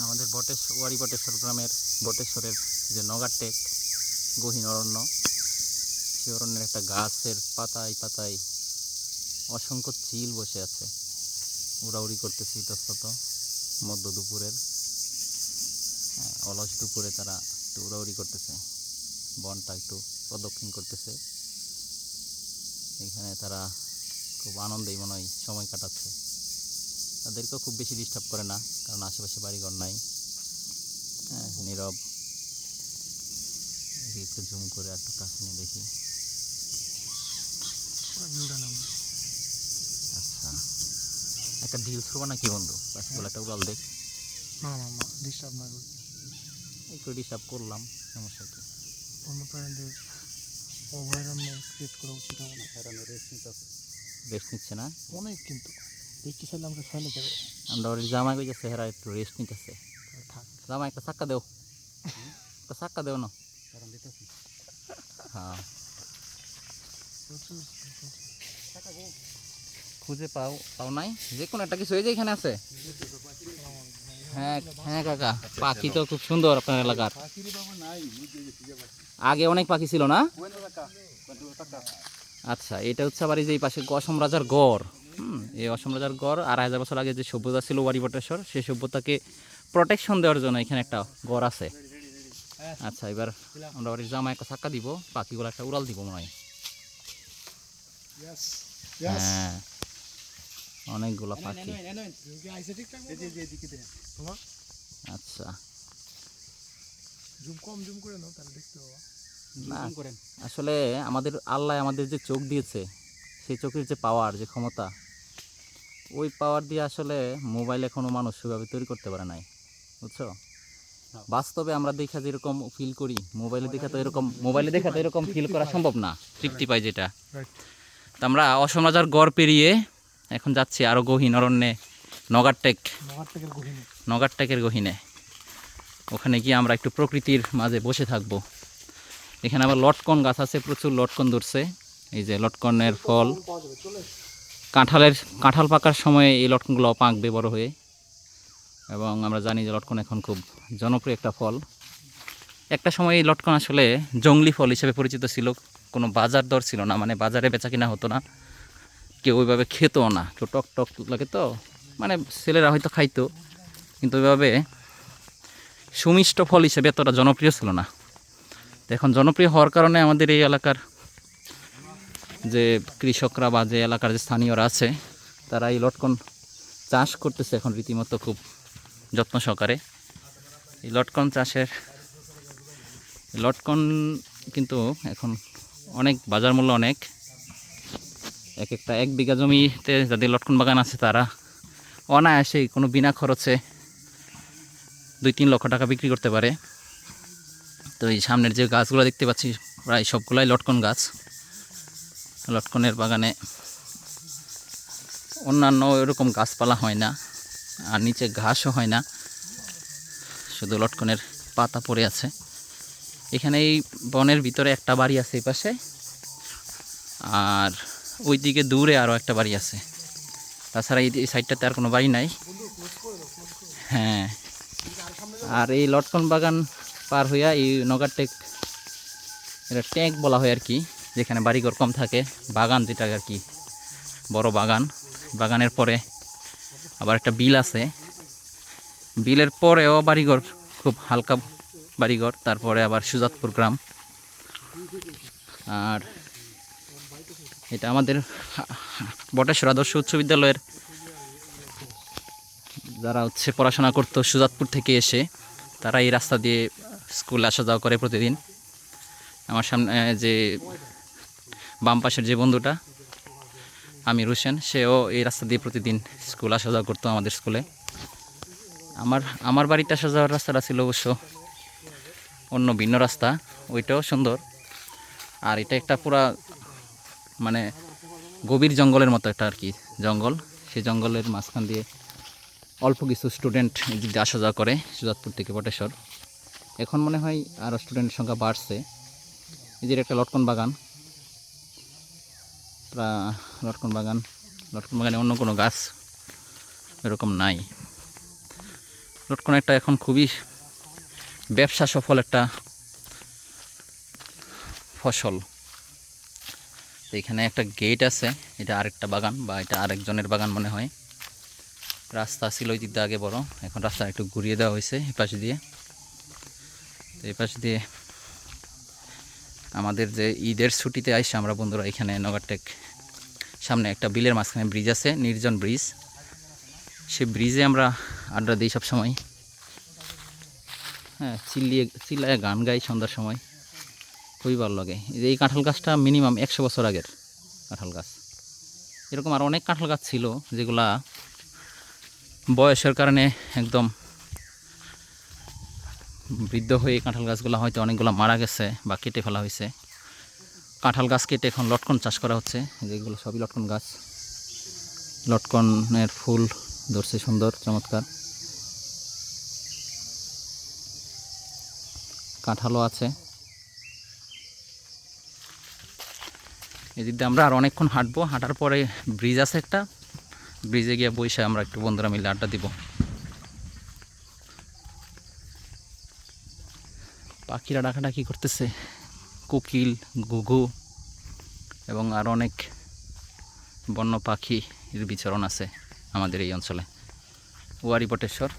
আমাদের ওয়ারি বটেশ্বর গ্রামের বটেশ্বরের যে নগারটেক গহীন অরণ্য, সেই অরণ্যের একটা গাছের পাতায় পাতায় অসংখ্য চিল বসে আছে, উড়াউড়ি করতেছে ইতস্তত মধ্য দুপুরের। অলস দুপুরে তারা একটু উড়াউড়ি করতেছে, বনটা একটু প্রদক্ষিণ করতেছে। এখানে তারা খুব আনন্দেই মনে হয় সময় কাটাচ্ছে। তাদেরকেও খুব বেশি ডিস্টার্ব করে না, কারণ আশেপাশে বাড়িঘর নাই। নীরব। একটু জুম করে একটু কাছে নিয়ে দেখি। আচ্ছা, একটা ঢিল ছুড়বো নাকি বন্ধু? পাখিগুলো একটা উড়াল দেখ। না না না, ডিস্টার্ব না করি। একটু ডিস্টার্ব করলাম, সমস্যা কি? অন্য প্রাণীদের অভয়ারণ্য ক্রিয়েট করা উচিত হবে। রেস্ট নিচ্ছে না অনেক, কিন্তু দেখতে চাইলে আমরা ফেলে যাবে। আমরা ওর জামাই কই যাচ্ছে, হেরা একটু রেস্ট নিতেছে। থাক, জামাই একটা চাক্কা দেও, একটা চাক্কা দেও না। হ্যাঁ, খুঁজে পাও নাই? যে কোনো একটা কিছু এই যে এখানে আছে। হ্যাঁ হ্যাঁ কাকা, পাখি তো খুব সুন্দর আপনার এলাকার। আগে অনেক পাখি ছিল না? আচ্ছা, এটা হচ্ছে আবার এই যে এই পাশে অসম রাজার গড়। এই অসম রাজার গড় ২৫০০ বছর আগে যে সভ্যতা ছিল ওয়ারি বটেশ্বর, সেই সভ্যতাকে প্রোটেকশন দেওয়ার জন্য এখানে একটা গড় আছে। আচ্ছা, এবার আমরা বাড়ির জামা একটা চাক্কা দিব, পাখিগুলো একটা উড়াল দিব মনে হয়। হ্যাঁ, অনেকগুলো পাখি। আচ্ছা, না আসলে আমাদের আল্লাহ আমাদের যে চোখ দিয়েছে, সেই চোখের যে পাওয়ার, যে ক্ষমতা, ওই পাওয়ার দিয়ে আসলে মোবাইল এখনো মানুষ সেভাবে তৈরি করতে পারে নাই, বুঝছো? বাস্তবে আমরা দেখা যেরকম ফিল করি, মোবাইলে দেখা তো এরকম ফিল করা সম্ভব না, তৃপ্তি পাই যেটা। তো আমরা অসম রাজার গড় পেরিয়ে এখন যাচ্ছি আরও গহীন অরণ্যে, নগারটেকের গহীনে। ওখানে গিয়ে আমরা একটু প্রকৃতির মাঝে বসে থাকবো। এখানে আবার লটকন গাছ আছে, প্রচুর লটকন ধরছে। এই যে লটকনের ফল, কাঁঠাল পাকার সময় এই লটকনগুলো পাকবে বড় হয়ে। এবং আমরা জানি যে লটকন এখন খুব জনপ্রিয় একটা ফল। একটা সময় এই লটকন আসলে জংলি ফল হিসেবে পরিচিত ছিল, কোনো বাজার দর ছিল না, মানে বাজারে বেচা কিনা হতো না, কেউ ওইভাবে খেতও না, কেউ টক টক লাগে তো, মানে ছেলেরা হয়তো খাইতো, কিন্তু ওইভাবে সুমিষ্ট ফল হিসেবে এতটা জনপ্রিয় ছিল না। এখন জনপ্রিয় হওয়ার কারণে আমাদের এই এলাকার যে কৃষকরা বা যে এলাকার যে স্থানীয়রা আছে, তারা এই লটকন চাষ করতেছে এখন রীতিমতো খুব যত্ন সহকারে। এই লটকন কিন্তু এখন অনেক বাজার মূল্য অনেক। এক বিঘা জমিতে যাদের লটকন বাগান আছে, তারা অনায়াসেই কোনো বিনা খরচে ২-৩ লক্ষ টাকা বিক্রি করতে পারে। তো এই সামনের যে গাছগুলো দেখতে পাচ্ছি, প্রায় সবগুলাই লটকন গাছ। লটকনের বাগানে অন্যান্য এরকম গাছপালা হয় না, আর নিচে ঘাসও হয় না, শুধু লটকনের পাতা পড়ে আছে। এখানে এই বনের ভিতরে একটা বাড়ি আছে এই পাশে, আর ওই দিকে দূরে আরও একটা বাড়ি আছে। তাছাড়া এই সাইডটাতে আর কোনো বাড়ি নাই। হ্যাঁ, আর এই লটকন বাগান পার হইয়া এই নগারটেক, এটা ট্যাঙ্ক বলা হয় আর কি, যেখানে বাড়িঘর কম থাকে, বাগান যেটা আর কি, বড় বাগান। বাগানের পরে আবার একটা বিল আছে, বিলের পরেও বাড়িঘর, খুব হালকা বাড়িঘর। তারপরে আবার সুজাতপুর গ্রাম। আর এটা আমাদের বটেশ্বর আদর্শ উচ্চ বিদ্যালয়ের যারা পড়াশোনা করতো সুজাতপুর থেকে এসে, তারা এই রাস্তা দিয়ে স্কুলে আসা যাওয়া করে প্রতিদিন। আমার সামনে যে বাম পাশের যে বন্ধুটা আমির হোসেন, সেও এই রাস্তা দিয়ে প্রতিদিন স্কুল আসা যাওয়া করতো আমাদের স্কুলে। আমার বাড়িতে আসা যাওয়ার রাস্তাটা ছিল অবশ্য অন্য ভিন্ন রাস্তা, ওইটাও সুন্দর। আর এটা একটা পুরা মানে গভীর জঙ্গলের মতো একটা আর কি জঙ্গল। সেই জঙ্গলের মাঝখান দিয়ে অল্প কিছু স্টুডেন্ট এদিক দিয়ে আসা যাওয়া করে সুজাতপুর থেকে বটেশ্বর। এখন মনে হয় আরও স্টুডেন্টের সংখ্যা বাড়ছে। এই যে একটা লটকন বাগান, লটকন বাগানে অন্য কোনো গাছ এরকম নাই। লটকন একটা এখন খুবই ব্যবসা সফল একটা ফসল। তো এখানে একটা গেট আছে, এটা আরেকটা বাগান বা এটা আরেকজনের বাগান মনে হয়। রাস্তা ছিল ওই দিকটা আগে বড়, এখন রাস্তা একটু ঘুরিয়ে দেওয়া হয়েছে এই পাশ দিয়ে। তো এই পাশ দিয়ে আমাদের যে ঈদের ছুটিতে আইসে আমরা বন্ধুরা এখানে নগরটেক সামনে একটা বিলের মাঝখানে ব্রিজ আছে, নির্জন ব্রিজ, সে ব্রিজে আমরা আড্ডা দিই সবসময়। হ্যাঁ, চিল্লায় গান গাই সন্ধ্যার সময়, খুবই ভালো লাগে। এই কাঁঠাল গাছটা মিনিমাম 100 বছর আগের কাঁঠাল গাছ। এরকম আর অনেক কাঁঠাল গাছ ছিল যেগুলা বয়সের কারণে একদম বৃদ্ধ হয়ে কাঁঠাল গাছগুলো হয়তো অনেকগুলো মারা গেছে বা কেটে ফেলা হয়েছে। কাঁঠাল গাছ কেটে এখন লটকন চাষ করা হচ্ছে, যেগুলো সবই লটকন গাছ। লটকনের ফুল ধরছে সুন্দর চমৎকার, কাঁঠালও আছে। এদিক দিয়ে আমরা আর অনেকক্ষণ হাঁটবো, হাঁটার পরে ব্রিজ আছে একটা, ব্রিজে গিয়ে বসে আমরা একটু বন্ধুরা মিলে আড্ডা দিব। পাখিরা ডাকাডাকি করতেছে, কোকিল, ঘুঘু এবং আর অনেক বন্য পাখির বিচরণ আছে আমাদের এই অঞ্চলে। ওয়ারি বটেশ্বর।